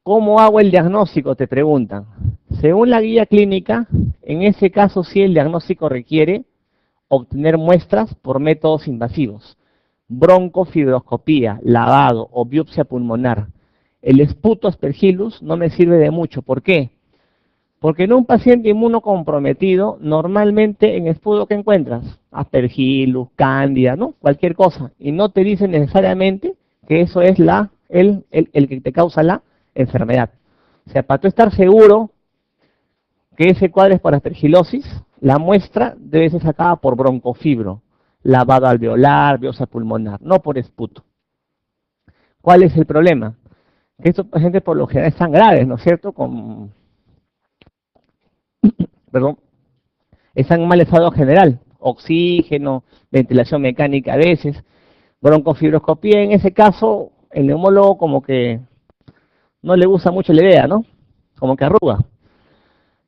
¿Cómo hago el diagnóstico? Te preguntan. Según la guía clínica, en ese caso sí el diagnóstico requiere obtener muestras por métodos invasivos, broncofibroscopía, lavado o biopsia pulmonar. El esputo aspergillus no me sirve de mucho. ¿Por qué? Porque en un paciente inmunocomprometido, normalmente en esputo que encuentras, aspergillus, cándida, ¿no? Cualquier cosa. Y no te dicen necesariamente que eso es el que te causa la enfermedad. O sea, para tú estar seguro que ese cuadro es por aspergilosis, la muestra debe ser sacada por broncofibro, lavado alveolar, biopsia pulmonar, no por esputo. ¿Cuál es el problema? Que estos pacientes por lo general están graves, ¿no es cierto? Perdón, están en mal estado general, oxígeno, ventilación mecánica a veces, broncofibroscopía, en ese caso, el neumólogo como que no le gusta mucho la idea, ¿no? Como que arruga.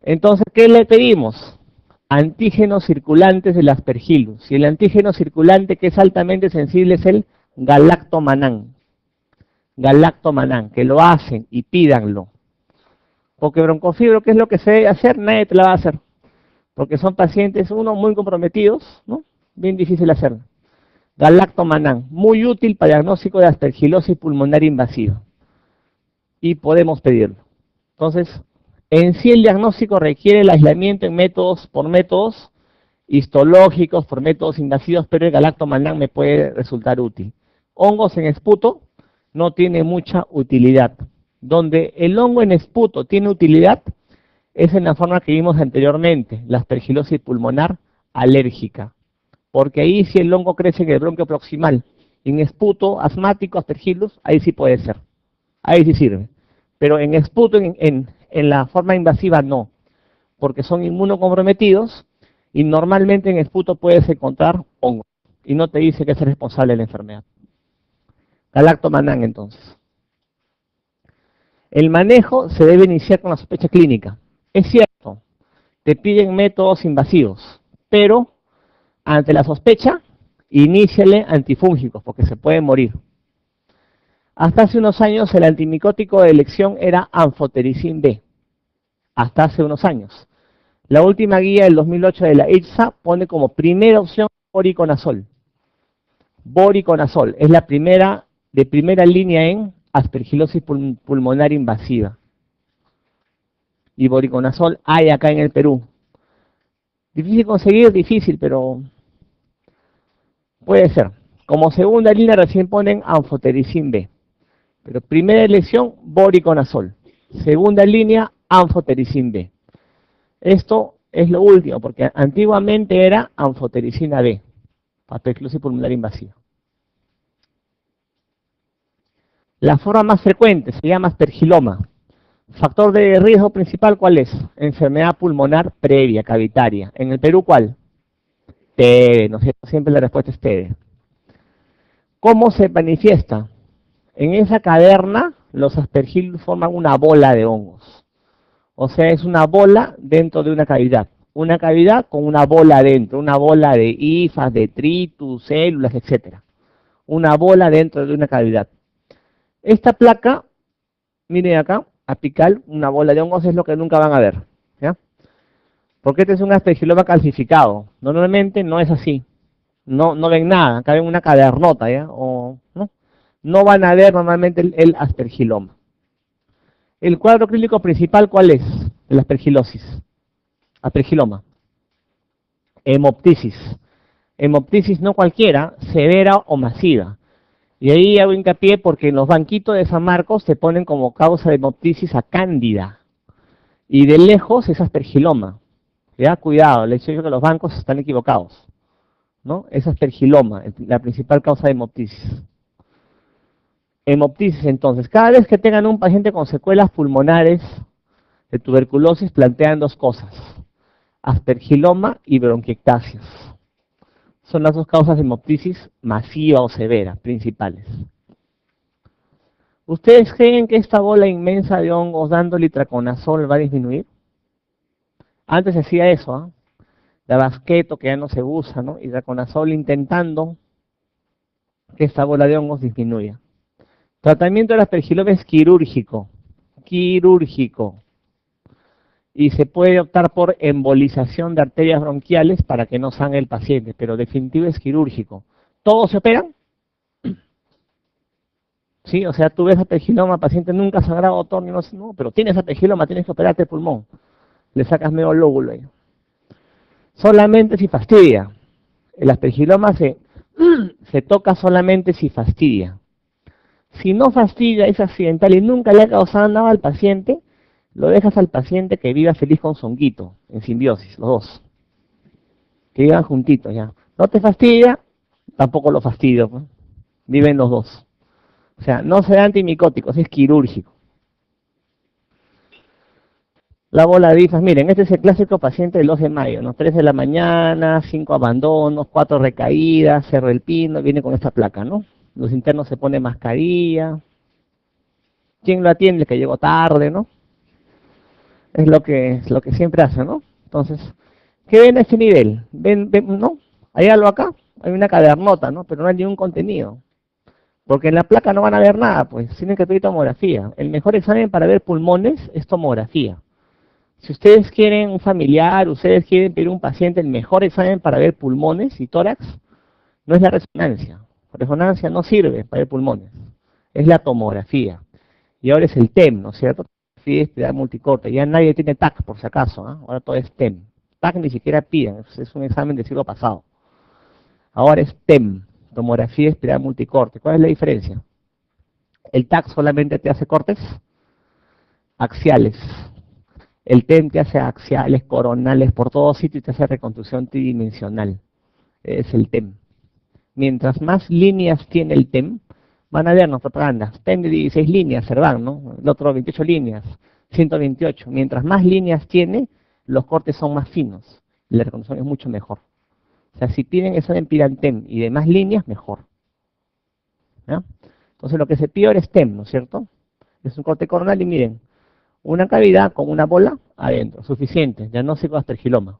Entonces, ¿qué le pedimos? Antígenos circulantes del aspergillus. Y el antígeno circulante que es altamente sensible es el galactomanán. Galactomanán, que lo hacen y pídanlo. Porque broncofibro, ¿qué es lo que se debe hacer? Nadie te la va a hacer. Porque son pacientes, uno, muy comprometidos, ¿no? Bien difícil hacer. Galactomanán, muy útil para diagnóstico de aspergilosis pulmonar invasiva. Y podemos pedirlo. Entonces, en sí el diagnóstico requiere el aislamiento en métodos por métodos histológicos, por métodos invasivos, pero el galactomanán me puede resultar útil. Hongos en esputo no tiene mucha utilidad. Donde el hongo en esputo tiene utilidad es en la forma que vimos anteriormente, la aspergilosis pulmonar alérgica. Porque ahí si el hongo crece en el bronquio proximal, en esputo, asmático, aspergillus, ahí sí puede ser. Ahí sí sirve. Pero en esputo, en la forma invasiva, no. Porque son inmunocomprometidos y normalmente en esputo puedes encontrar hongo. Y no te dice que es el responsable de la enfermedad. Galactomanán, entonces. El manejo se debe iniciar con la sospecha clínica. Es cierto, te piden métodos invasivos, pero ante la sospecha, iníciale antifúngicos, porque se puede morir. Hasta hace unos años el antimicótico de elección era anfotericin B. Hasta hace unos años. La última guía del 2008 de la IRSA pone como primera opción voriconazol. Voriconazol es la primera de primera línea en aspergilosis pulmonar invasiva. Y voriconazol hay acá en el Perú. Difícil conseguir, difícil, pero puede ser. Como segunda línea recién ponen anfotericin B. Pero primera elección, voriconazol. Segunda línea, anfotericin B. Esto es lo último, porque antiguamente era anfotericina B, aspergilosis pulmonar invasiva. La forma más frecuente se llama aspergiloma. Factor de riesgo principal, ¿cuál es? Enfermedad pulmonar previa, cavitaria. En el Perú, ¿cuál? TB, ¿no es cierto? Siempre la respuesta es TB. ¿Cómo se manifiesta? En esa caverna, los aspergillus forman una bola de hongos. O sea, es una bola dentro de una cavidad. Una cavidad con una bola adentro, una bola de hifas, detritus, células, etcétera. Una bola dentro de una cavidad. Esta placa, miren acá, apical, una bola de hongos es lo que nunca van a ver. ¿Ya? Porque este es un aspergiloma calcificado. Normalmente no es así. No ven nada, acá ven una cavernota, ¿ya? No van a ver normalmente el aspergiloma. El cuadro clínico principal, ¿cuál es? La aspergilosis. Aspergiloma. Hemoptisis. Hemoptisis no cualquiera, severa o masiva. Y ahí hago hincapié porque en los banquitos de San Marcos se ponen como causa de hemoptisis a cándida. Y de lejos es aspergiloma. Ya, cuidado, les digo que los bancos están equivocados. ¿No? Es aspergiloma, la principal causa de hemoptisis. Hemoptisis, entonces, cada vez que tengan un paciente con secuelas pulmonares de tuberculosis, plantean dos cosas: aspergiloma y bronquiectasias. Son las dos causas de hemoptisis masiva o severa, principales. ¿Ustedes creen que esta bola inmensa de hongos dándole itraconazol va a disminuir? Antes se hacía eso, ¿eh? Dabasqueto, que ya no se usa, ¿no? Itraconazol intentando que esta bola de hongos disminuya. Tratamiento del aspergiloma es quirúrgico. quirúrgico. Y se puede optar por embolización de arterias bronquiales para que no sangre el paciente, pero definitivo es quirúrgico. ¿Todos se operan? Sí, o sea, tú ves apegiloma, paciente nunca sangrado, doctor, no, pero tienes apegiloma, tienes que operarte el pulmón. Le sacas medio lóbulo ahí. Solamente si fastidia. El aspergiloma se toca solamente si fastidia. Si no fastidia, es accidental y nunca le ha causado nada al paciente, lo dejas al paciente que viva feliz con su honguito, en simbiosis, los dos. Que vivan juntitos ya. No te fastidia, tampoco lo fastidio, ¿no? Viven los dos. O sea, no se da antimicóticos, es quirúrgico. La bola de ifas, miren, este es el clásico paciente del 2 de mayo, ¿no? 3 de la mañana, 5 abandonos, 4 recaídas, Cerro del Pino, viene con esta placa, ¿no? Los internos se ponen mascarilla. ¿Quién lo atiende? El que llegó tarde, ¿no? Es lo que siempre hace, ¿no? Entonces, ¿qué ven a este nivel? ¿Ven, no? Hay algo acá, hay una cadernota, ¿no? Pero no hay ningún contenido. Porque en la placa no van a ver nada, pues tienen que pedir tomografía. El mejor examen para ver pulmones es tomografía. Si ustedes quieren un familiar, ustedes quieren pedir un paciente, el mejor examen para ver pulmones y tórax no es la resonancia. La resonancia no sirve para ver pulmones, es la tomografía. Y ahora es el TEM, ¿no es cierto? Tomografía espiral multicorte. Ya nadie tiene TAC, por si acaso, ¿eh? Ahora todo es TEM. TAC ni siquiera piden, es un examen del siglo pasado. Ahora es TEM, tomografía espiral multicorte. ¿Cuál es la diferencia? El TAC solamente te hace cortes axiales. El TEM te hace axiales, coronales, por todo sitio y te hace reconstrucción tridimensional. Es el TEM. Mientras más líneas tiene el TEM, van a vernos propagandas. TEM de 16 líneas, Servan, ¿no? El otro 28 líneas, 128. Mientras más líneas tiene, los cortes son más finos. Y la reconstrucción es mucho mejor. O sea, si piden examen pidan TEM y de más líneas, mejor. ¿Ya? Entonces lo que se pide ahora es TEM, ¿no es cierto? Es un corte coronal y miren, una cavidad con una bola adentro, suficiente, diagnóstico de aspergiloma,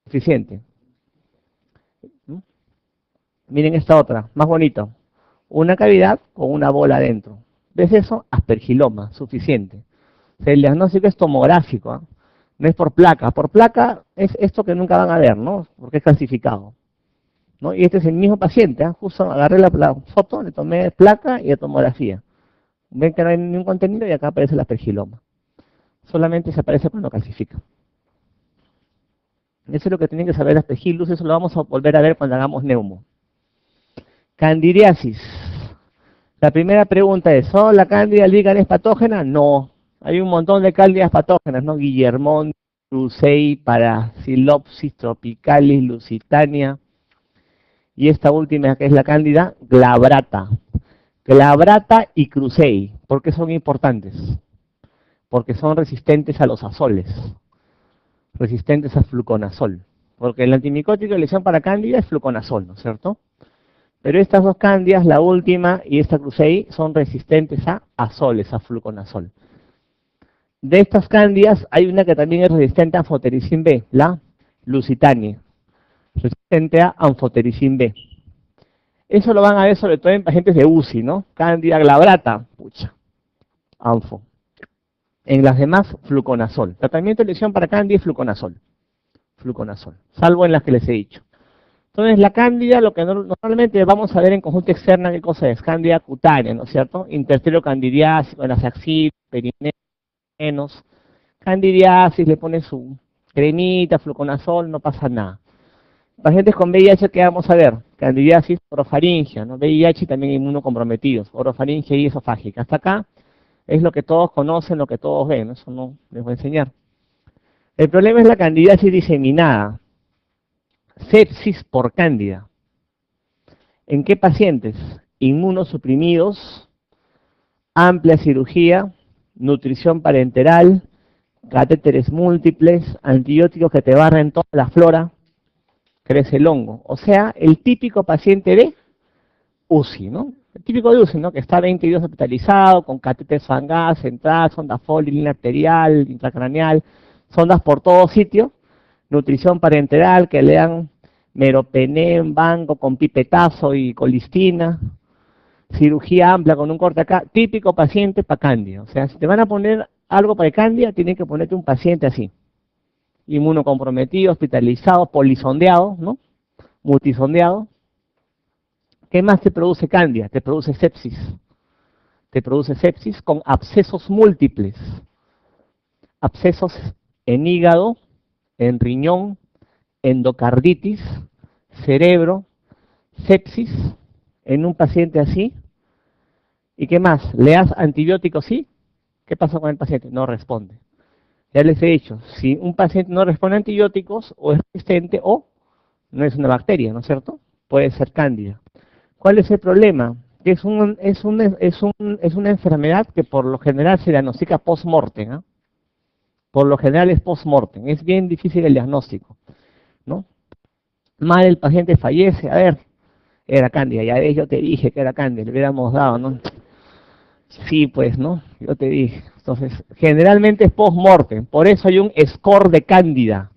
suficiente. ¿Mm? Miren esta otra, más bonito, una cavidad con una bola adentro. ¿Ves eso? Aspergiloma, suficiente. O sea, el diagnóstico es tomográfico, ¿eh? No es por placa es esto que nunca van a ver, ¿no? Porque es calcificado, ¿no? Y este es el mismo paciente, ¿eh? Justo agarré la foto, le tomé placa y la tomografía. Ven que no hay ningún contenido y acá aparece el aspergiloma. Solamente se aparece cuando calcifica. Eso es lo que tienen que saber las aspergillus, eso lo vamos a volver a ver cuando hagamos neumo. Candidiasis. La primera pregunta es, ¿oh, la cándida albicans es patógena? No. Hay un montón de cándidas patógenas, ¿no? Guillermón, Cruzei, Parasilopsis, Tropicalis, Lusitania. Y esta última que es la cándida glabrata. Glabrata y Cruzei. ¿Por qué son importantes? Porque son resistentes a los azoles, resistentes a fluconazol. Porque el antimicótico de lesión para cándida es fluconazol, ¿no es cierto? Pero estas dos cándidas, la última y esta Cruzei, son resistentes a azoles, a fluconazol. De estas cándidas hay una que también es resistente a anfotericin B, la Lusitania, resistente a anfotericin B. Eso lo van a ver sobre todo en pacientes de UCI, ¿no? Cándida glabrata, pucha, anfo. En las demás, fluconazol. Tratamiento de lesión para cándida y fluconazol. Fluconazol, salvo en las que les he dicho. Entonces, la cándida, lo que normalmente vamos a ver en conjunto externa, ¿qué cosa es? Cándida cutánea, ¿no es cierto? Interstereocandidiasis, en las axilas, perineos. Candidiasis, le ponen su cremita, fluconazol, no pasa nada. Pacientes con VIH, ¿qué vamos a ver? Candidiasis orofaringia, ¿no? VIH y también inmunocomprometidos, orofaringia y esofágica. Hasta acá es lo que todos conocen, lo que todos ven, ¿no? Eso no les voy a enseñar. El problema es la candidiasis diseminada. Sepsis por cándida. ¿En qué pacientes? Inmunosuprimidos, amplia cirugía, nutrición parenteral, catéteres múltiples, antibióticos que te barren toda la flora, crece el hongo. O sea, el típico paciente de UCI, ¿no? El típico de UCI, ¿no? Que está 20 días hospitalizado, con catéter sanguíneo, central, sonda Foley, línea arterial, intracraneal, sondas por todo sitio, nutrición parenteral, que le dan meropenem, banco con pipetazo y colistina, cirugía amplia con un corte acá, típico paciente para cándida. O sea, si te van a poner algo para cándida, tienen que ponerte un paciente así, inmunocomprometido, hospitalizado, polisondeado, ¿no? Multisondeado. ¿Qué más te produce cándida? Te produce sepsis. Te produce sepsis con abscesos múltiples. Abscesos en hígado, en riñón, endocarditis, cerebro, sepsis en un paciente así. ¿Y qué más? ¿Le das antibióticos? Sí. ¿Qué pasa con el paciente? No responde. Ya les he dicho, si un paciente no responde a antibióticos, o es resistente o no es una bacteria, ¿no es cierto? Puede ser cándida. ¿Cuál es el problema? Que es una enfermedad que por lo general se diagnostica post-mortem, ¿eh? Por lo general es post-mortem, es bien difícil el diagnóstico, ¿no? Mal el paciente fallece, a ver, era cándida, ya ves, yo te dije que era cándida, le hubiéramos dado, ¿no? Sí, pues, ¿no? Yo te dije. Entonces, generalmente es post-mortem, por eso hay un score de cándida,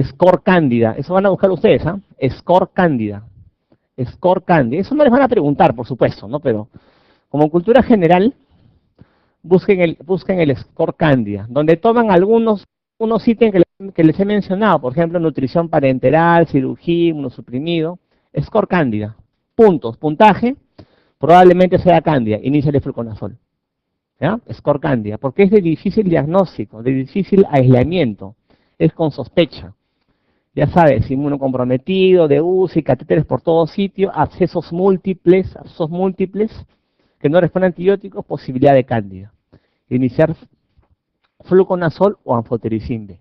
score cándida, eso van a buscar ustedes, ¿ah? Score cándida, score cándida, eso no les van a preguntar, por supuesto, ¿no? Pero como cultura general, busquen el score cándida, donde toman unos ítems que les he mencionado, por ejemplo, nutrición parenteral, cirugía, inmunosuprimido, score cándida, puntos, puntaje, probablemente sea cándida, inicia el fluconazol. ¿Ya? Score cándida, porque es de difícil diagnóstico, de difícil aislamiento, es con sospecha. Ya sabes, inmunocomprometido, de UCI, catéteres por todo sitio, abscesos múltiples, que no responden a antibióticos, posibilidad de cándida. Iniciar fluconazol o anfotericin B.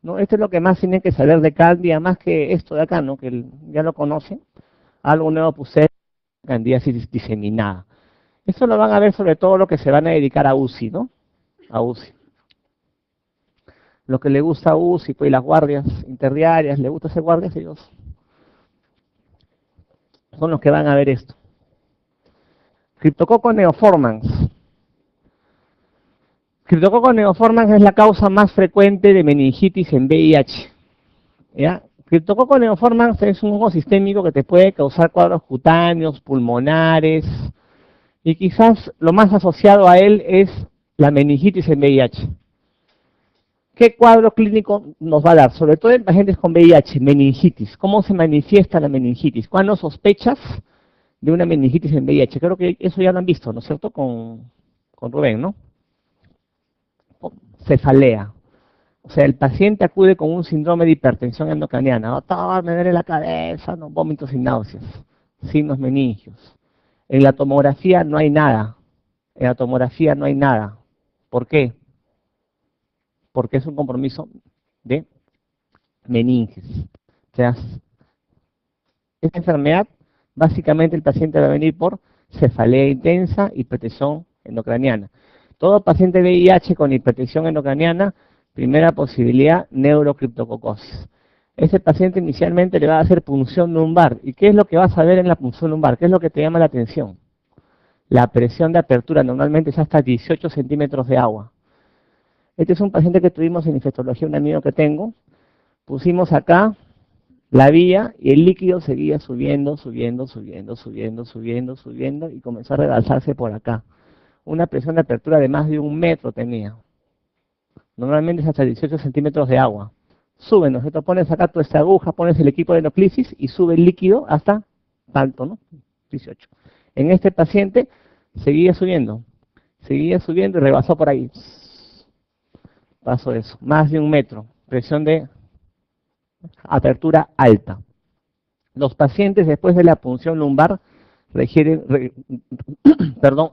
¿No? Esto es lo que más tienen que saber de cándida, más que esto de acá, ¿no? Que ya lo conocen. Algo nuevo puse, candidiasis diseminada. Esto lo van a ver sobre todo lo que se van a dedicar a UCI, ¿no? A UCI. Lo que le gusta a UCI, pues las guardias interdiarias, le gusta hacer guardias, ellos son los que van a ver esto. Cryptococcus neoformans. Cryptococcus neoformans es la causa más frecuente de meningitis en VIH. ¿Ya? Cryptococcus neoformans es un hongo sistémico que te puede causar cuadros cutáneos, pulmonares, y quizás lo más asociado a él es la meningitis en VIH. ¿Qué cuadro clínico nos va a dar? Sobre todo en pacientes con VIH, meningitis. ¿Cómo se manifiesta la meningitis? ¿Cuándo sospechas de una meningitis en VIH? Creo que eso ya lo han visto, ¿no es cierto? Con Rubén, ¿no? Cefalea. O sea, el paciente acude con un síndrome de hipertensión endocraniana. Doctor, me duele la cabeza, no, vómitos y náuseas. Signos meningios. En la tomografía no hay nada. En la tomografía no hay nada. ¿Por qué? Porque es un compromiso de meninges. O sea, esta enfermedad, básicamente el paciente va a venir por cefalea intensa, hipertensión endocraniana. Todo paciente VIH con hipertensión endocraniana, primera posibilidad, neurocriptococosis. Ese paciente inicialmente le va a hacer punción lumbar. ¿Y qué es lo que vas a ver en la punción lumbar? ¿Qué es lo que te llama la atención? La presión de apertura normalmente es hasta 18 centímetros de agua. Este es un paciente que tuvimos en infectología, un amigo que tengo. Pusimos acá la vía y el líquido seguía subiendo, y comenzó a rebalsarse por acá. Una presión de apertura de más de 1 metro tenía. Normalmente es hasta 18 centímetros de agua. Sube, ¿no? Tú pones acá tu esta aguja, pones el equipo de endoclisis y sube el líquido hasta tanto, ¿no? 18. En este paciente seguía subiendo y rebasó por ahí. Pasó eso, más de 1 metro, presión de apertura alta. Los pacientes después de la punción lumbar refieren, perdón,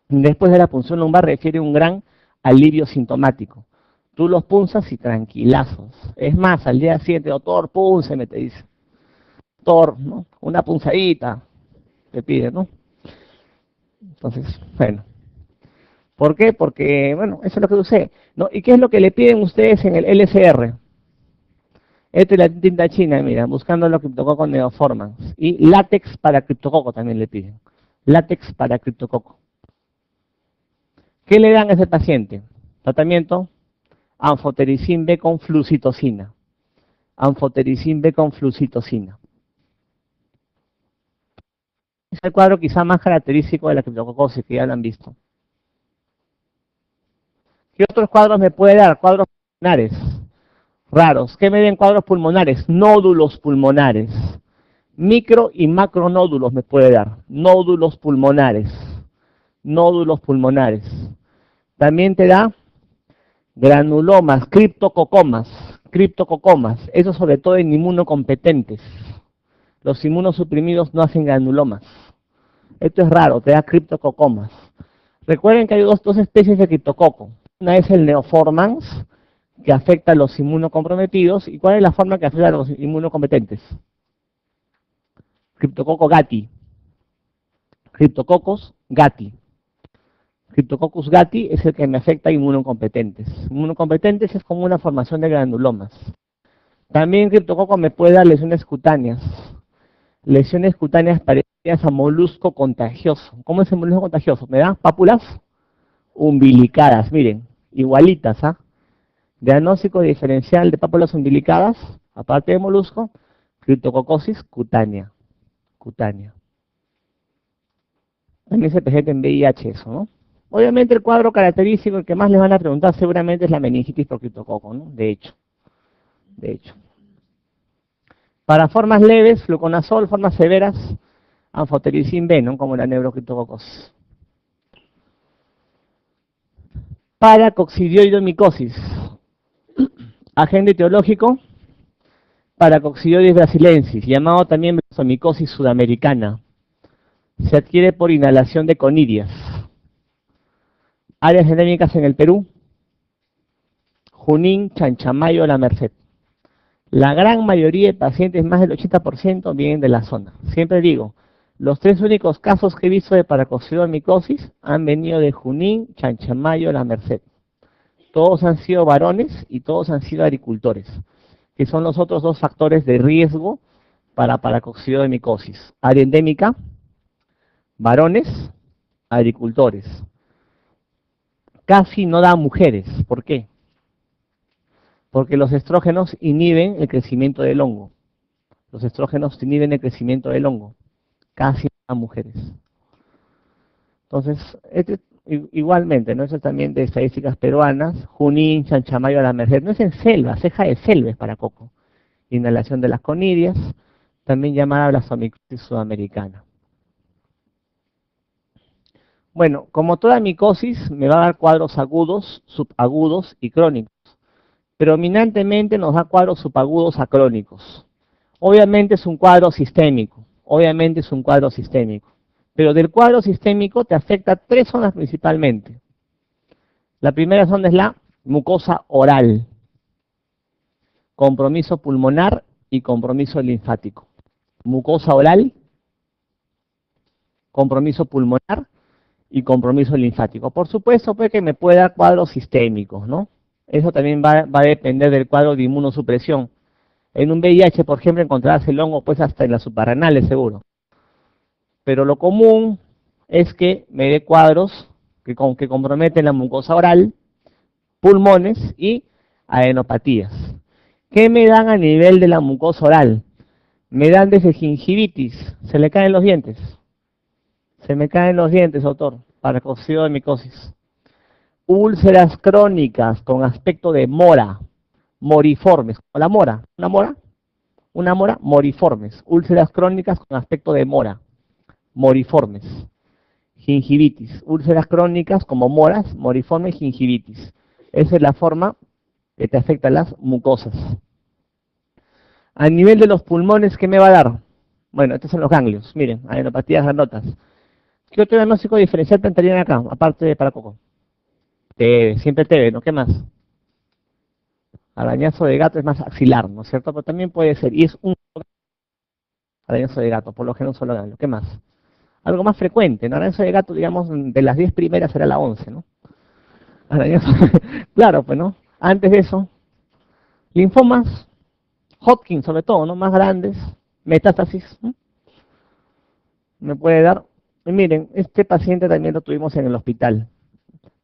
después de la punción lumbar refiere un gran alivio sintomático. Tú los punzas y tranquilazos. Es más, al día siguiente, doctor, púnseme, te dice. Doctor, ¿no? Una punzadita, te pide, ¿no? Entonces, bueno. ¿Por qué? Porque, bueno, eso es lo que usé, ¿no? ¿Y qué es lo que le piden ustedes en el LCR? Esta es la tinta china, mira, buscando los criptococos neoformans. Y látex para criptococo también le piden. Látex para criptococo. ¿Qué le dan a ese paciente? Tratamiento, anfotericin B con flucitocina. Anfotericin B con flucitocina. Es el cuadro quizá más característico de la criptococosis, que ya lo han visto. ¿Qué otros cuadros me puede dar? Cuadros pulmonares, raros. ¿Qué me den cuadros pulmonares? Nódulos pulmonares. Micro y macronódulos me puede dar. Nódulos pulmonares. Nódulos pulmonares. También te da granulomas, criptococomas. Criptococomas. Eso sobre todo en inmunocompetentes. Los inmunosuprimidos no hacen granulomas. Esto es raro, te da criptococomas. Recuerden que hay dos especies de criptococo. Una es el neoformans, que afecta a los inmunocomprometidos. ¿Y cuál es la forma que afecta a los inmunocompetentes? Cryptococcus gattii. Cryptococcus gattii. Cryptococcus gattii es el que me afecta a inmunocompetentes. Inmunocompetentes es como una formación de granulomas. También criptococo me puede dar lesiones cutáneas. Lesiones cutáneas parecidas a molusco contagioso. ¿Cómo es el molusco contagioso? Me da pápulas umbilicadas, miren, igualitas, ¿ah? Diagnóstico diferencial de pápulas umbilicadas, aparte de molusco, criptococosis cutánea. Cutánea. También se presenta en VIH eso, ¿no? Obviamente el cuadro característico, el que más les van a preguntar seguramente es la meningitis por criptococo, ¿no? De hecho. Para formas leves, fluconazol, formas severas, anfotericin B, ¿no? Como la neurocriptococosis. Para coccidioidomicosis, agente etiológico, Paracoccidioides brasilensis, llamado también blastomicosis sudamericana. Se adquiere por inhalación de conidias. Áreas endémicas en el Perú: Junín, Chanchamayo, La Merced. La gran mayoría de pacientes, más del 80%, vienen de la zona. Siempre digo, los 3 únicos casos que he visto de paracoccidiomicosis han venido de Junín, Chanchamayo, La Merced. Todos han sido varones y todos han sido agricultores, que son los otros 2 factores de riesgo para paracoccidiomicosis. Área endémica, varones, agricultores. Casi no da mujeres. ¿Por qué? Porque los estrógenos inhiben el crecimiento del hongo. Los estrógenos inhiben el crecimiento del hongo. Casi no da mujeres. Entonces, igualmente, ¿no? Eso es también de estadísticas peruanas. Junín, Chanchamayo, La Merced. No es en selva, ceja de selva para coco. Inhalación de las conidias, también llamada blastomicosis sudamericana. Bueno, como toda micosis, me va a dar cuadros agudos, subagudos y crónicos. Predominantemente nos da cuadros subagudos a crónicos. Obviamente es un cuadro sistémico, pero del cuadro sistémico te afecta 3 zonas principalmente. La primera zona es la mucosa oral, compromiso pulmonar y compromiso linfático. Mucosa oral, compromiso pulmonar y compromiso linfático. Por supuesto, pues que me puede dar cuadros sistémicos, ¿no? Eso también va a depender del cuadro de inmunosupresión. En un VIH, por ejemplo, encontrarás el hongo pues hasta en las suprarrenales seguro. Pero lo común es que me dé cuadros que comprometen la mucosa oral, pulmones y adenopatías. ¿Qué me dan a nivel de la mucosa oral? Me dan desde gingivitis, se le caen los dientes. Se me caen los dientes, doctor, paracoccidiomicosis. Úlceras crónicas con aspecto de mora, moriformes, como la mora, una mora, moriformes. Úlceras crónicas con aspecto de mora, moriformes. Gingivitis, úlceras crónicas como moras, moriformes, gingivitis. Esa es la forma que te afecta a las mucosas. A nivel de los pulmones, ¿qué me va a dar? Bueno, estos son los ganglios, miren, adenopatías grandotas. ¿Qué otro diagnóstico diferencial plantearían acá, aparte de paracoco? TB, siempre TB, ¿no? ¿Qué más? Arañazo de gato es más axilar, ¿no es cierto? Pero también puede ser, y es un arañazo de gato, por lo general un solo ganglio. ¿Qué más? Algo más frecuente, ¿no? Arañazo de gato, digamos, de las 10 primeras será la 11, ¿no? Arañazo, claro, pues, ¿no? Antes de eso, linfomas, Hodgkin sobre todo, ¿no? Más grandes, metástasis, ¿no? Me puede dar. Y miren, este paciente también lo tuvimos en el hospital.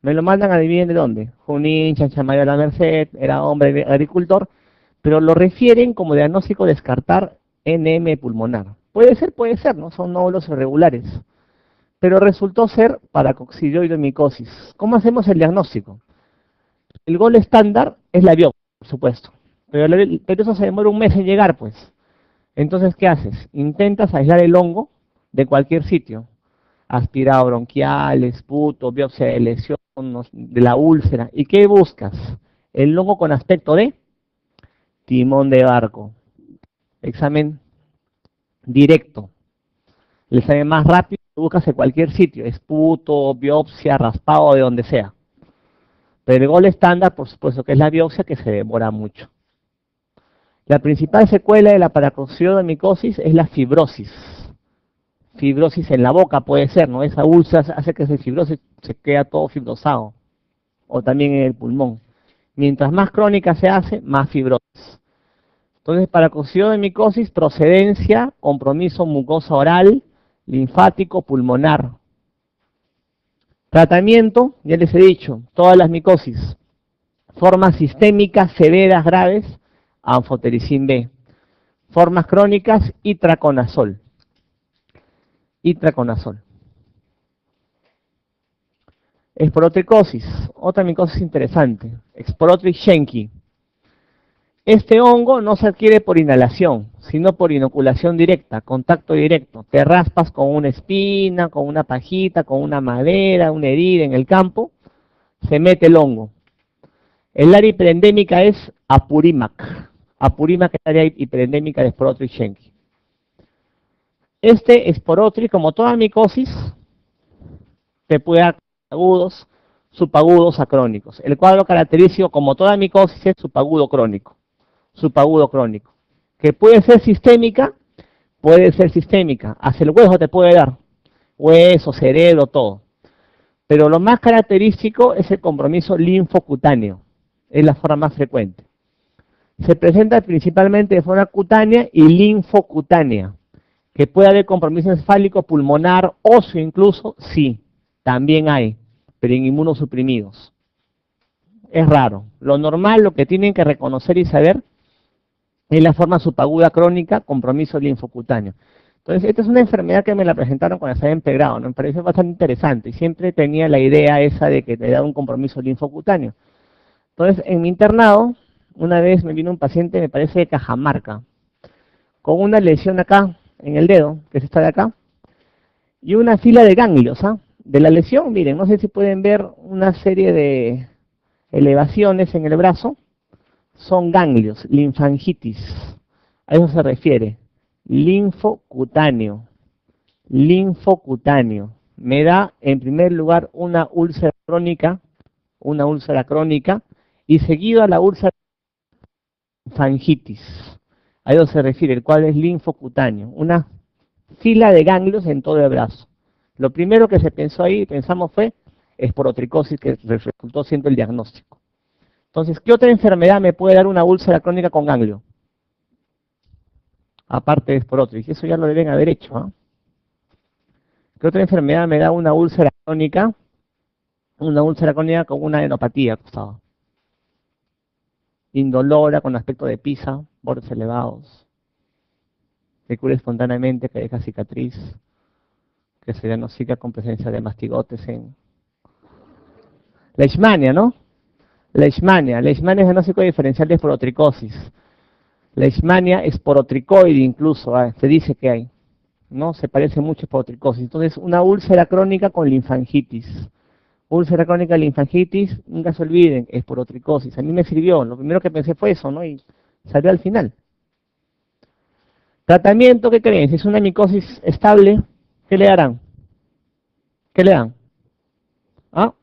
Me lo mandan, adivinen de dónde. Junín, Chanchamayo, La Merced, era hombre agricultor, pero lo refieren como diagnóstico descartar NM pulmonar. puede ser, ¿no? Son nódulos irregulares. Pero resultó ser paracoccidioidomicosis. ¿Cómo hacemos el diagnóstico? El gol estándar es la biopsia, por supuesto. Pero eso se demora un mes en llegar, pues. Entonces, ¿qué haces? Intentas aislar el hongo de cualquier sitio. Aspirado bronquial, esputo, biopsia de lesión, de la úlcera. ¿Y qué buscas? El hongo con aspecto de timón de barco. Examen directo. El examen más rápido lo buscas en cualquier sitio. Esputo, biopsia, raspado, de donde sea. Pero el gol estándar, por supuesto, que es la biopsia, que se demora mucho. La principal secuela de la paracoccidioidomicosis es la fibrosis. Fibrosis en la boca puede ser, ¿no? Esa úlcera hace que se fibrose, se queda todo fibrosado. O también en el pulmón. Mientras más crónica se hace, más fibrosis. Entonces, paracoccidioidomicosis, procedencia, compromiso mucosa oral, linfático, pulmonar. Tratamiento, ya les he dicho, todas las micosis. Formas sistémicas severas, graves, anfotericin B. Formas crónicas, itraconazol. Itraconazol. Esporotricosis, otra micosis interesante. Sporotrich schenckii. Este hongo no se adquiere por inhalación, sino por inoculación directa, contacto directo. Te raspas con una espina, con una pajita, con una madera, una herida en el campo, se mete el hongo. El área hiperendémica es Apurímac. Apurímac es el área hiperendémica de Sporotrich schenckii. Este Sporotrich, como toda micosis, te puede dar agudos, subagudos, acrónicos. El cuadro característico, como toda micosis, es subagudo crónico. Subagudo crónico. Que puede ser sistémica, hasta el hueso te puede dar, hueso, cerebro, todo. Pero lo más característico es el compromiso linfocutáneo, es la forma más frecuente. Se presenta principalmente de forma cutánea y linfocutánea, que puede haber compromiso encefálico, pulmonar, óseo incluso, sí, también hay, pero en inmunosuprimidos. Es raro. Lo normal, lo que tienen que reconocer y saber, es la forma subaguda crónica, compromiso linfocutáneo. Entonces, esta es una enfermedad que me la presentaron cuando estaba en pregrado, ¿no? Me pareció bastante interesante y siempre tenía la idea esa de que te da un compromiso linfocutáneo. Entonces, en mi internado, una vez me vino un paciente, me parece de Cajamarca, con una lesión acá, en el dedo, que es esta de acá, y una fila de ganglios, ¿ah? De la lesión, miren, no sé si pueden ver una serie de elevaciones en el brazo, son ganglios, linfangitis, a eso se refiere, linfocutáneo, linfocutáneo, me da en primer lugar una úlcera crónica, y seguido a la úlcera linfangitis, a eso se refiere, el cual es linfocutáneo, una fila de ganglios en todo el brazo. Lo primero que se pensó ahí, pensamos fue esporotricosis, que resultó siendo el diagnóstico. Entonces, ¿qué otra enfermedad me puede dar una úlcera crónica con ganglio? Aparte de esporotricosis, eso ya lo deben haber hecho, ¿eh? ¿Qué otra enfermedad me da una úlcera crónica? Una úlcera crónica con una adenopatía acostada. Indolora, con aspecto de pizza, bordes elevados. Que cura espontáneamente, que deja cicatriz. Que se diagnostica con presencia de mastigotes en... Leishmania, ¿no? Leishmania es diagnóstico diferencial de esporotricosis. Leishmania esporotricoide incluso, se dice que hay, ¿no? Se parece mucho a esporotricosis. Entonces, una úlcera crónica con linfangitis. Úlcera crónica, linfangitis, nunca se olviden, esporotricosis. A mí me sirvió, lo primero que pensé fue eso, ¿no? Y salió al final. Tratamiento, ¿qué creen? Si es una micosis estable, ¿qué le darán? ¿Qué le dan? ¿Ah?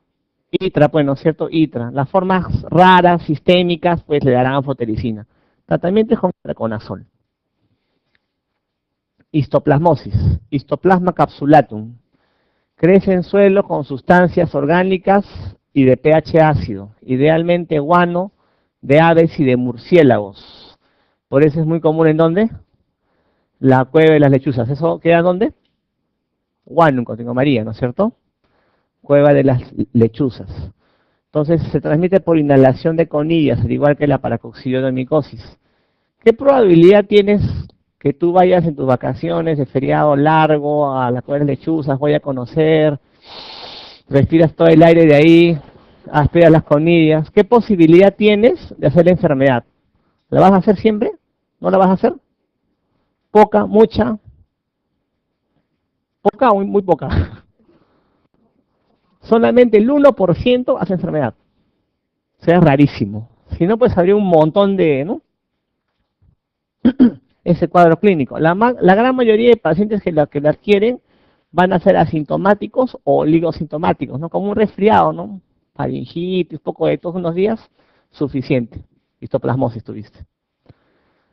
ITRA, pues, ¿no es cierto? ITRA. Las formas raras, sistémicas, pues le darán anfotericina. Tratamiento es con itraconazol. Histoplasmosis, Histoplasma capsulatum. Crece en suelo con sustancias orgánicas y de pH ácido, idealmente guano de aves y de murciélagos. Por eso es muy común, ¿en dónde? La cueva de las lechuzas. ¿Eso queda dónde? Guano, en Código María, ¿no es cierto? Cueva de las lechuzas. Entonces se transmite por inhalación de conillas, al igual que la paracoccidioidomicosis. ¿Qué probabilidad tienes que tú vayas en tus vacaciones de feriado largo a las Cuevas Lechuzas, voy a conocer, respiras todo el aire de ahí, aspiras las comillas, ¿qué posibilidad tienes de hacer la enfermedad? ¿La vas a hacer siempre? ¿No la vas a hacer? ¿Poca? ¿Mucha? ¿Poca o muy poca? Solamente el 1% hace enfermedad. O sea, es rarísimo. Si no, pues habría un montón de, ¿no? Ese cuadro clínico. La gran mayoría de pacientes que la adquieren van a ser asintomáticos o oligosintomáticos, ¿no? Como un resfriado, ¿no? Faringitis, poco de tos unos días, suficiente. Histoplasmosis tuviste.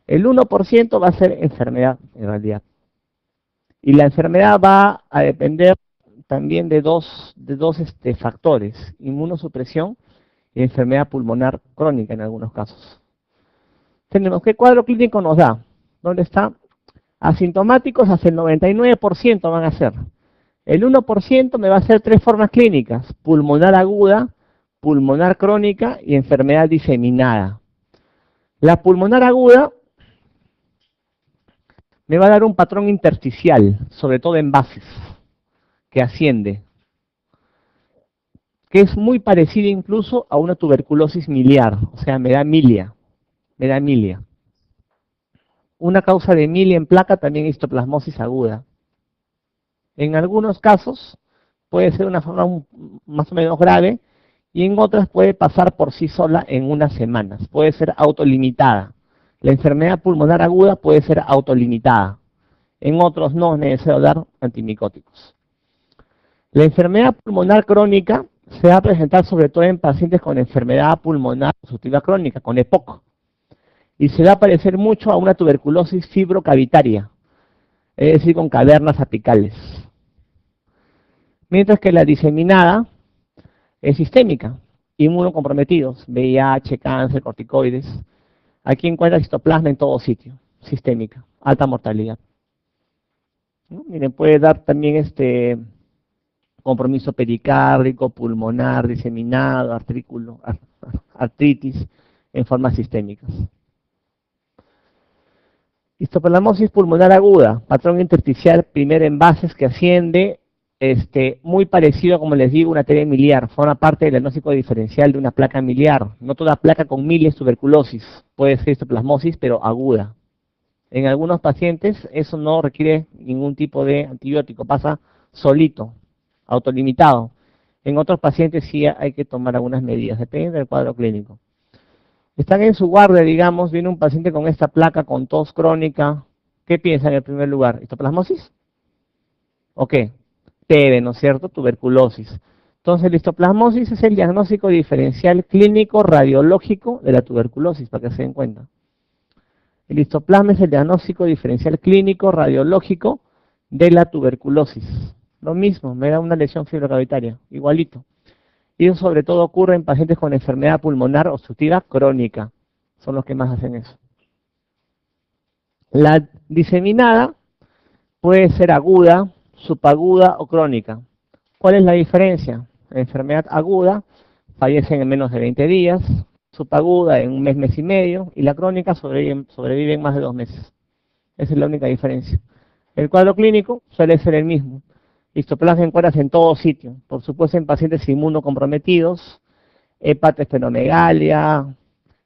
El 1% va a ser enfermedad, en realidad. Y la enfermedad va a depender también de dos factores, inmunosupresión y enfermedad pulmonar crónica en algunos casos. Tenemos, ¿qué cuadro clínico nos da? ¿Dónde está? Asintomáticos hasta el 99% van a ser. El 1% me va a hacer tres formas clínicas: pulmonar aguda, pulmonar crónica y enfermedad diseminada. La pulmonar aguda me va a dar un patrón intersticial, sobre todo en bases, que asciende, que es muy parecido incluso a una tuberculosis miliar, o sea, me da milia. Una causa de milia en placa también es histoplasmosis aguda. En algunos casos puede ser una forma más o menos grave y en otras puede pasar por sí sola en unas semanas, puede ser autolimitada. La enfermedad pulmonar aguda puede ser autolimitada, en otros no es necesario dar antimicóticos. La enfermedad pulmonar crónica se va a presentar sobre todo en pacientes con enfermedad pulmonar obstructiva crónica, con EPOC, y se va a parecer mucho a una tuberculosis fibrocavitaria, es decir, con cavernas apicales. Mientras que la diseminada es sistémica, inmunocomprometidos, VIH, cáncer, corticoides. Aquí encuentra citoplasma en todo sitio, sistémica, alta mortalidad. ¿No? Miren, puede dar también compromiso pericárdico, pulmonar, diseminado, artritis en formas sistémicas. Histoplasmosis pulmonar aguda, patrón intersticial, primero en bases que asciende, muy parecido, como les digo, una arteria miliar, forma parte del diagnóstico diferencial de una placa miliar. No toda placa con milia es tuberculosis, puede ser histoplasmosis, pero aguda. En algunos pacientes eso no requiere ningún tipo de antibiótico, pasa solito, autolimitado. En otros pacientes sí hay que tomar algunas medidas, depende del cuadro clínico. Están en su guardia, digamos, viene un paciente con esta placa, con tos crónica. ¿Qué piensan en primer lugar? ¿Histoplasmosis? ¿O qué? TB, ¿no es cierto? Tuberculosis. Entonces, la histoplasmosis es el diagnóstico diferencial clínico radiológico de la tuberculosis, para que se den cuenta. El histoplasma es el diagnóstico diferencial clínico radiológico de la tuberculosis. Lo mismo, me da una lesión fibrocavitaria, igualito. Y eso sobre todo ocurre en pacientes con enfermedad pulmonar obstructiva crónica. Son los que más hacen eso. La diseminada puede ser aguda, subaguda o crónica. ¿Cuál es la diferencia? La enfermedad aguda fallecen en menos de 20 días, subaguda en un mes, mes y medio, y la crónica sobrevive en más de 2 meses. Esa es la única diferencia. El cuadro clínico suele ser el mismo. Histoplasma encuentras en todo sitio, por supuesto en pacientes inmunocomprometidos, hepatoesplenomegalia,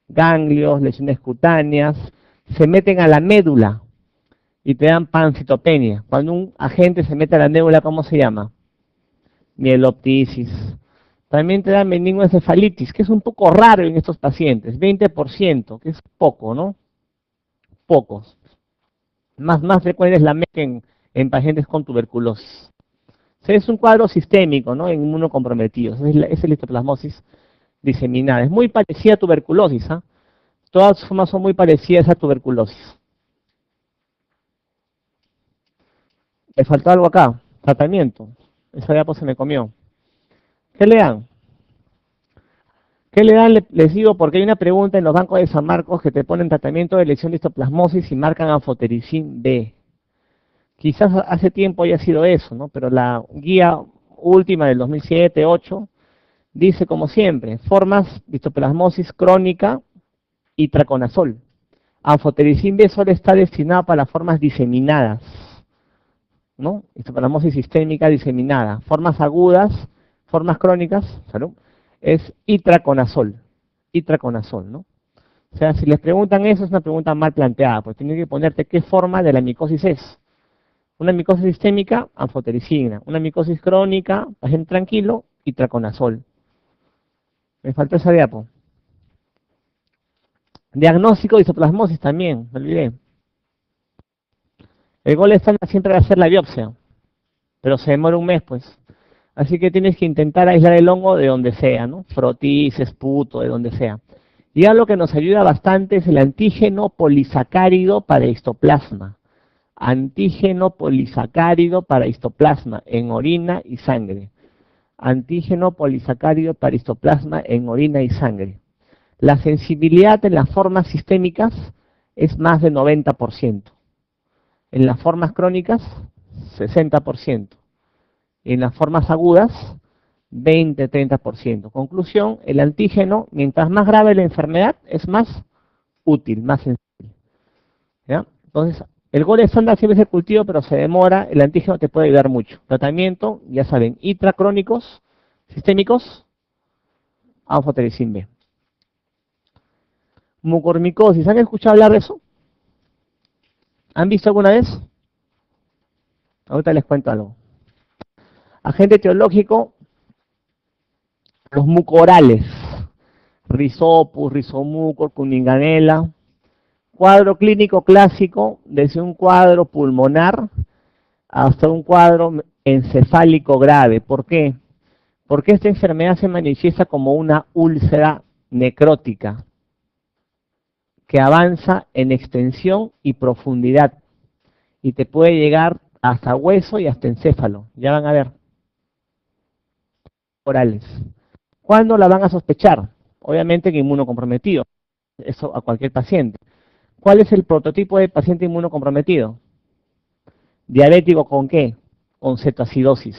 ganglios, lesiones cutáneas, se meten a la médula y te dan pancitopenia. Cuando un agente se mete a la médula, ¿cómo se llama? Mieloptisis. También te dan meningoencefalitis, que es un poco raro en estos pacientes, 20%, que es poco, ¿no? Pocos. Más frecuente es la MEC en pacientes con tuberculosis. Es un cuadro sistémico, ¿no? En inmunocomprometidos. Es la histoplasmosis diseminada. Es muy parecida a tuberculosis, ¿ah? Todas formas son muy parecidas a tuberculosis. ¿Le faltó algo acá? Tratamiento. Esa ya pues se me comió. ¿Qué le dan? ¿Qué le dan? Les digo porque hay una pregunta en los bancos de San Marcos que te ponen tratamiento de lesión de histoplasmosis y marcan anfotericin B. Quizás hace tiempo haya sido eso, ¿no? Pero la guía última del 2007-2008 dice, como siempre, formas de histoplasmosis crónica y traconazol. Anfotericin B solo está destinado para las formas diseminadas, ¿no? Histoplasmosis sistémica diseminada. Formas agudas, formas crónicas, ¿salud? Es itraconazol, ¿no? O sea, si les preguntan eso, es una pregunta mal planteada, pues tienen que ponerte qué forma de la micosis es. Una micosis sistémica, anfotericina. Una micosis crónica, paciente tranquilo, itraconazol. Me faltó esa diapo. Diagnóstico de isoplasmosis también, me olvidé. El gol estándar siempre va a ser la biopsia, pero se demora un mes, pues. Así que tienes que intentar aislar el hongo de donde sea, ¿no? Frotis, esputo, de donde sea. Y algo que nos ayuda bastante es el antígeno polisacárido para histoplasma. Antígeno polisacárido para histoplasma en orina y sangre. Antígeno polisacárido para histoplasma en orina y sangre. La sensibilidad en las formas sistémicas es más de 90%. En las formas crónicas, 60%. En las formas agudas, 20-30%. Conclusión, el antígeno, mientras más grave la enfermedad, es más útil, más sensible. ¿Ya? Entonces, el gol estándar siempre es el cultivo, pero se demora, el antígeno te puede ayudar mucho. Tratamiento, ya saben, intracrónicos, sistémicos, anfotericin B. Mucormicosis, ¿han escuchado hablar de eso? ¿Han visto alguna vez? Ahorita les cuento algo. Agente etiológico, los mucorales. Rhizopus, Rhizomucor, Kuninganella. Cuadro clínico clásico, desde un cuadro pulmonar hasta un cuadro encefálico grave. ¿Por qué? Porque esta enfermedad se manifiesta como una úlcera necrótica que avanza en extensión y profundidad y te puede llegar hasta hueso y hasta encéfalo. Ya van a ver. Orales. ¿Cuándo la van a sospechar? Obviamente en inmunocomprometido. Eso a cualquier paciente. ¿Cuál es el prototipo de paciente inmunocomprometido? ¿Diabético con qué? Con cetoacidosis.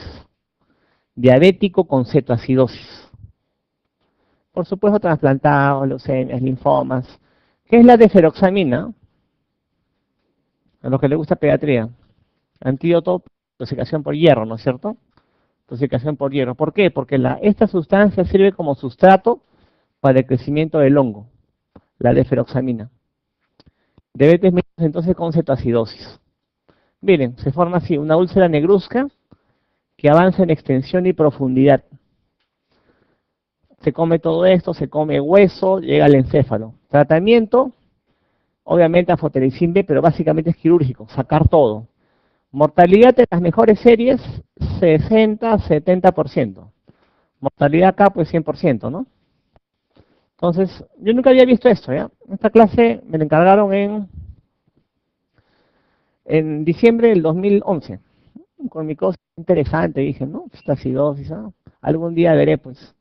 Diabético con cetoacidosis. Por supuesto, trasplantados, leucemias, linfomas. ¿Qué es la deferoxamina? A los que les gusta pediatría. Antídoto, intoxicación por hierro, ¿no es cierto? Intoxicación por hierro. ¿Por qué? Porque esta sustancia sirve como sustrato para el crecimiento del hongo, la deferoxamina. Diabetes mellitus entonces con cetoacidosis. Miren, se forma así, una úlcera negruzca que avanza en extensión y profundidad. Se come todo esto, se come hueso, llega al encéfalo. Tratamiento, obviamente anfotericin B, pero básicamente es quirúrgico, sacar todo. Mortalidad de las mejores series, 60-70%. Mortalidad acá, pues 100%, ¿no? Entonces, yo nunca había visto esto, ¿ya? Esta clase me la encargaron en diciembre del 2011. Con mi cosa interesante, dije, ¿no? Esta acidosis, ¿no? Algún día veré, pues.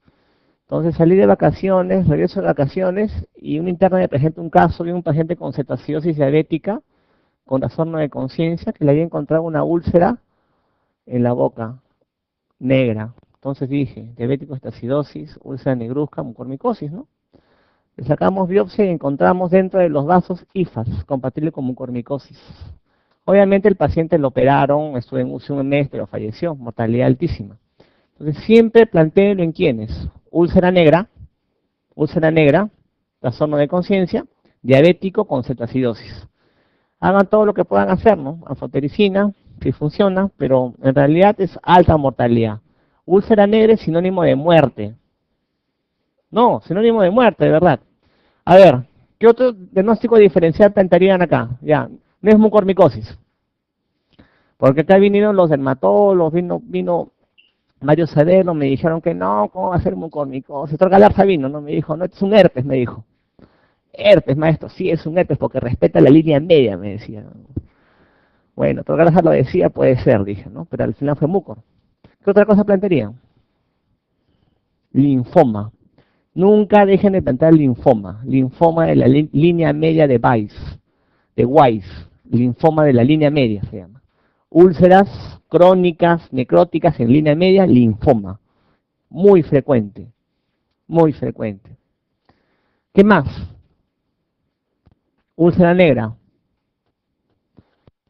Entonces salí de vacaciones, regreso de vacaciones, y un interno me presenta un caso de un paciente con cetoacidosis diabética, con trastorno de conciencia, que le había encontrado una úlcera en la boca, negra. Entonces dije, diabético, cetoacidosis, úlcera negruzca, mucormicosis, ¿no? Le sacamos biopsia y encontramos dentro de los vasos IFAS, compatible con mucormicosis. Obviamente el paciente lo operaron, estuvo en UCI un mes, pero falleció, mortalidad altísima. Entonces siempre plantéenlo en quiénes. Úlcera negra, trastorno de conciencia, diabético con cetoacidosis. Hagan todo lo que puedan hacer, ¿no? Anfotericina, si funciona, pero en realidad es alta mortalidad. Úlcera negra es sinónimo de muerte. No, sinónimo de muerte, de verdad. A ver, ¿qué otro diagnóstico diferencial plantearían acá? Ya, no es mucormicosis. Porque acá vinieron los dermatólogos, vino Mario Sadelo, me dijeron que no, ¿cómo va a ser mucormicosis? Doctor Galarza vino, ¿no? Me dijo, no, es un herpes, me dijo. Herpes, maestro, sí, es un herpes porque respeta la línea media, me decía. Bueno, doctor Galarza lo decía, puede ser, dije, ¿no? Pero al final fue mucor. ¿Qué otra cosa plantearía? Linfoma. Nunca dejen de plantear linfoma. Linfoma de la línea media de Weiss. Linfoma de la línea media se llama. Úlceras crónicas, necróticas en línea media, linfoma. Muy frecuente. Muy frecuente. ¿Qué más? Úlcera negra.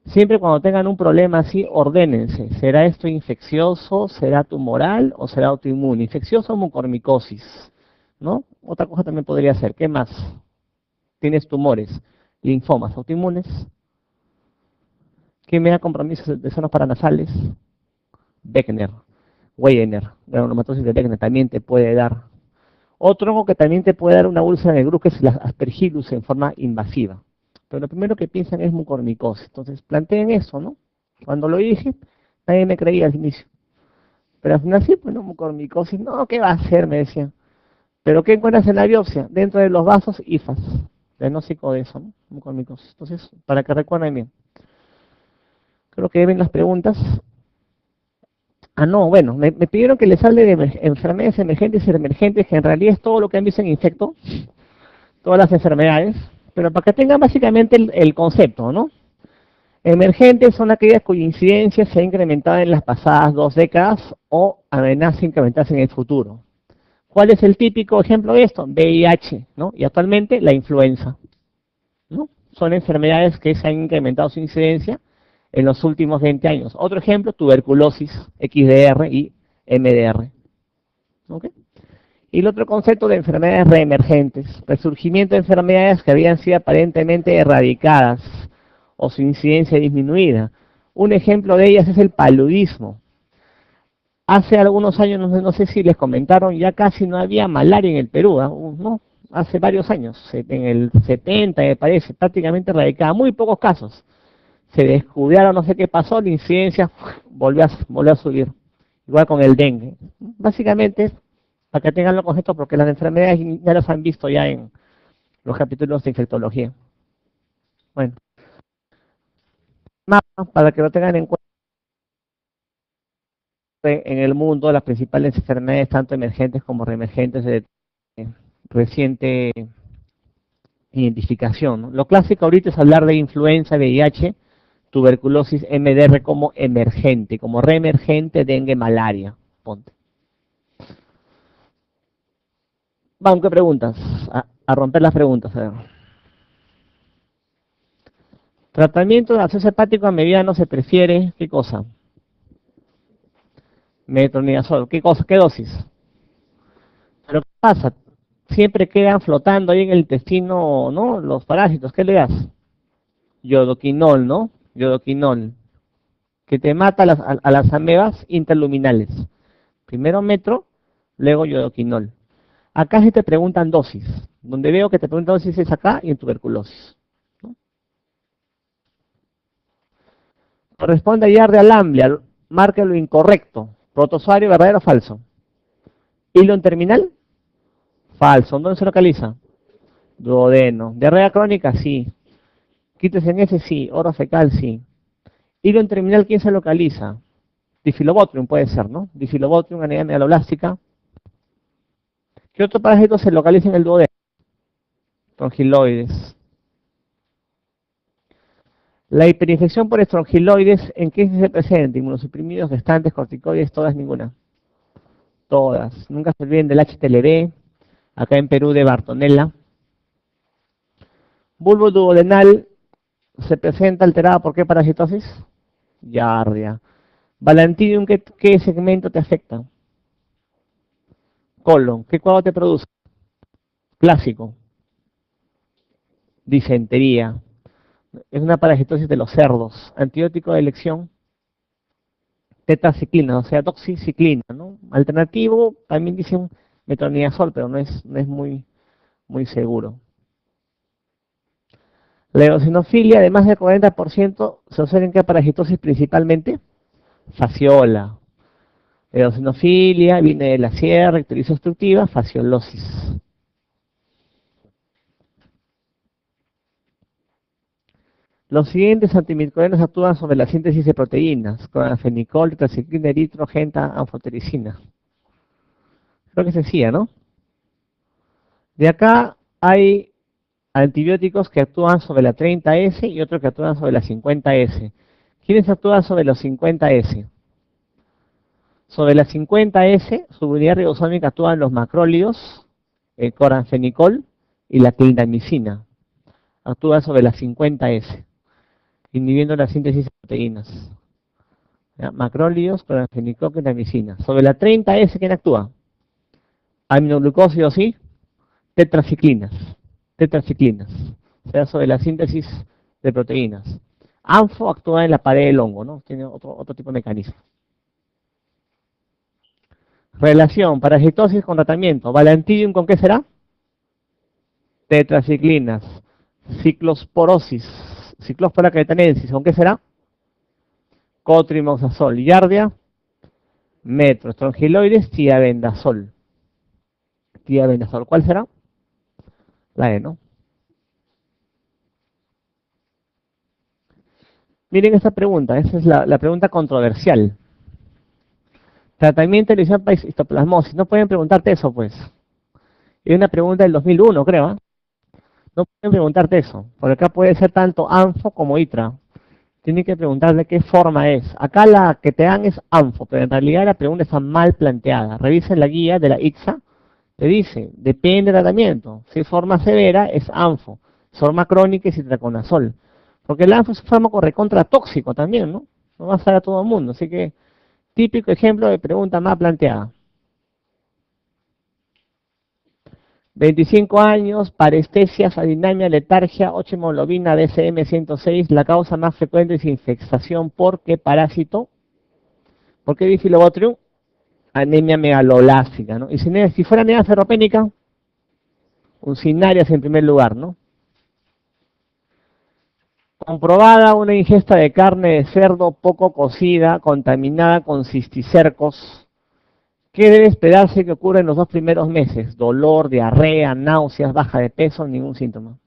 Siempre cuando tengan un problema así, ordénense. ¿Será esto infeccioso? ¿Será tumoral? ¿O será autoinmune? Infeccioso o mucormicosis, ¿no? Otra cosa también podría ser. ¿Qué más? Tienes tumores, linfomas, autoinmunes. ¿Quién me da compromisos de zonas paranasales? Beckner, Wegener, granulomatosis de Beckner también te puede dar. Otro hongo que también te puede dar una úlcera en el grupo es la Aspergillus en forma invasiva. Pero lo primero que piensan es mucormicosis. Entonces planteen eso, ¿no? Cuando lo dije, nadie me creía al inicio. Pero al final sí, pues no, mucormicosis. No, ¿qué va a hacer? Me decían. ¿Pero qué encuentras en la biopsia? Dentro de los vasos, IFAS. Diagnóstico de eso, ¿no? Mucormicosis. Entonces, para que recuerden bien. Creo que ven las preguntas. Ah, no, bueno, me pidieron que les hable de enfermedades emergentes y reemergentes, que en realidad es todo lo que han visto en Infecto, todas las enfermedades, pero para que tengan básicamente el concepto, ¿no? Emergentes son aquellas cuya incidencia se ha incrementado en las pasadas 2 décadas o amenaza incrementarse en el futuro. ¿Cuál es el típico ejemplo de esto? VIH, ¿no? Y actualmente la influenza, ¿no? Son enfermedades que se han incrementado su incidencia en los últimos 20 años. Otro ejemplo, tuberculosis, XDR y MDR. ¿Ok? Y el otro concepto de enfermedades reemergentes, resurgimiento de enfermedades que habían sido aparentemente erradicadas o su incidencia disminuida. Un ejemplo de ellas es el paludismo. Hace algunos años, no sé si les comentaron, ya casi no había malaria en el Perú, ¿no? Hace varios años, en el 70 me parece, prácticamente erradicada, muy pocos casos. Se descubrieron, no sé qué pasó, la incidencia volvió a subir. Igual con el dengue. Básicamente, para que tengan los conceptos, porque las enfermedades ya las han visto ya en los capítulos de infectología. Bueno, más para que lo tengan en cuenta en el mundo, las principales enfermedades, tanto emergentes como reemergentes, de reciente identificación, ¿no? Lo clásico ahorita es hablar de influenza, VIH, tuberculosis, MDR como emergente, como reemergente, dengue, malaria. Ponte. Vamos, ¿qué preguntas? A romper las preguntas, a ver. Tratamiento de acceso hepático a mediano se prefiere, ¿qué cosa? Metronidazol, ¿qué cosa? ¿Qué dosis? Pero ¿qué pasa? Siempre quedan flotando ahí en el intestino, ¿no? Los parásitos, ¿qué le das? Yodoquinol, ¿no? Yodoquinol, que te mata a las amebas interluminales. Primero metro, luego yodoquinol. Acá sí te preguntan dosis. Donde veo que te preguntan dosis es acá y en tuberculosis. Corresponde a hallar de alamblia, marque lo incorrecto. Protozoario, ¿verdadero o falso? Hilo en terminal, falso. ¿Dónde se localiza? Duodeno. Diarrea crónica, sí. Quites en ese, sí. Oro fecal, sí. Hilo en terminal, ¿quién se localiza? Difilobotrium puede ser, ¿no? Difilobotrium, anemia megaloblástica. ¿Qué otro parásito se localiza en el duodeno? Estrongiloides. La hiperinfección por estrongiloides, ¿en qué se presenta? Inmunosuprimidos, gestantes, corticoides, todas, ninguna. Todas. Nunca se olviden del HTLV, acá en Perú de Bartonella. Bulbo duodenal se presenta alterada por qué parasitosis? Giardia. Balantidium, ¿qué segmento te afecta? Colon. ¿Qué cuadro te produce? Clásico. Disentería. Es una parasitosis de los cerdos. Antibiótico de elección. Tetraciclina, o sea, doxiciclina, ¿no? Alternativo, también dicen metronidazol, pero no es muy seguro. La eosinofilia, de más del 40%, se observa en qué parasitosis principalmente? Fasciola. Eosinofilia, viene de la sierra, ictericia obstructiva, fasciolosis. Los siguientes antimicrobianos actúan sobre la síntesis de proteínas, clorafenicol, tetraciclina, eritrogenta, anfotericina. Creo que es sencilla, ¿no? De acá hay antibióticos que actúan sobre la 30S y otros que actúan sobre la 50S. ¿Quiénes actúan sobre los 50S? Sobre la 50S, su unidad ribosómica actúan los macrólidos, el coranfenicol y la clindamicina. Actúa sobre las 50S, inhibiendo la síntesis de proteínas. ¿Ya? Macrólidos, cloranfenicol y trimicina. Sobre la 30S, ¿quién actúa? Aminoglucósidos y tetraciclinas. Tetraciclinas. O sea, sobre la síntesis de proteínas. ANFO actúa en la pared del hongo, ¿no? Tiene otro tipo de mecanismo. Relación, parasitosis con tratamiento. Valantidium, ¿con qué será? Tetraciclinas. Ciclosporosis. Ciclospora cretanensis, ¿con qué será? Cotrimoxazol. Yardia. Metro. Estrongiloides, tiabendazol. Tiabendazol. ¿Cuál será? La E, ¿no? Miren esta pregunta, esa es la pregunta controversial. Tratamiento de lesión para histoplasmosis. No pueden preguntarte eso, pues. Es una pregunta del 2001, creo. ¿Eh? No pueden preguntarte eso, porque acá puede ser tanto ANFO como ITRA. Tienen que preguntar de qué forma es. Acá la que te dan es ANFO, pero en realidad la pregunta está mal planteada. Revisen la guía de la ITSA, te dice, depende del tratamiento. Si es forma severa, es ANFO. Forma crónica es itraconazol. Porque el ANFO es un fármaco recontra tóxico también, ¿no? No va a estar a todo el mundo, así que típico ejemplo de pregunta mal planteada. 25 años, parestesias, adinamia, letargia, 8 hemoglobina, DCM106. La causa más frecuente es infestación por qué parásito. ¿Por qué Bifidobacterium? Anemia megaloblástica, ¿no? Y si fuera anemia ferropénica, uncinarias en primer lugar, ¿no? Comprobada una ingesta de carne de cerdo poco cocida, contaminada con cisticercos. ¿Qué debe esperarse que ocurra en los 2 primeros meses? Dolor, diarrea, náuseas, baja de peso, ningún síntoma.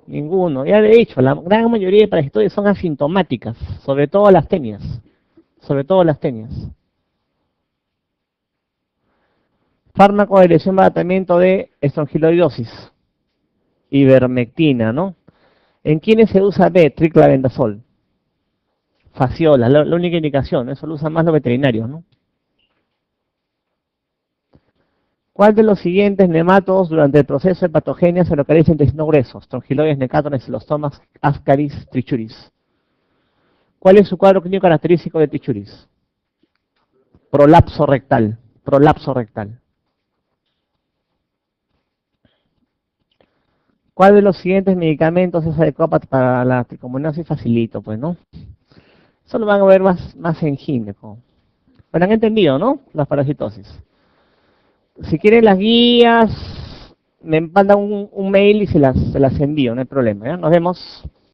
Ninguno. Ya le he dicho, la gran mayoría de parasitoides son asintomáticas, sobre todo las tenias. Sobre todo las tenias. Fármaco de lesión de tratamiento de estrongiloidosis. Ivermectina, ¿no? ¿En quiénes se usa B? Triclavendazol. Fasciola, la única indicación, eso lo usan más los veterinarios, ¿no? ¿Cuál de los siguientes nematodos durante el proceso de patogenia se localiza en intestino grueso? Strongyloides, Necatones, Celostomas, Ascaris, Trichuris. ¿Cuál es su cuadro clínico característico de Trichuris? Prolapso rectal. Prolapso rectal. ¿Cuál de los siguientes medicamentos es adecuado para la tricomonasis? Facilito, pues, ¿no? Eso lo van a ver más en gineco. Pero han entendido, ¿no? Las parasitosis. Si quieren las guías, me mandan un mail y se las envío, no hay problema. ¿Ya? Nos vemos.